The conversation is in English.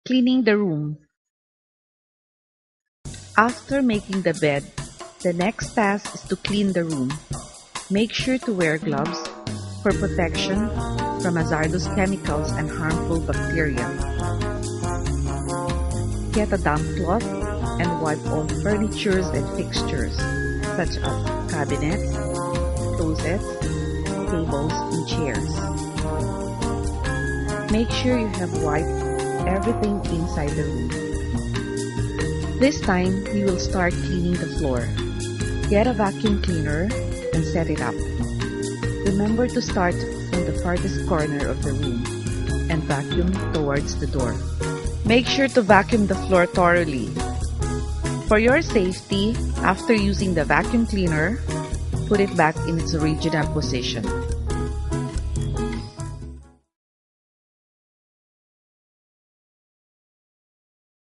Cleaning the room. After making the bed, the next task is to clean the room. Make sure to wear gloves for protection from hazardous chemicals and harmful bacteria. Get a damp cloth and wipe all furnitures and fixtures, such as cabinets, closets, tables, and chairs. Make sure you have wiped everything inside the room. This time, we will start cleaning the floor. Get a vacuum cleaner and set it up. Remember to start from the farthest corner of the room and vacuum towards the door. Make sure to vacuum the floor thoroughly. For your safety, after using the vacuum cleaner, put it back in its original position.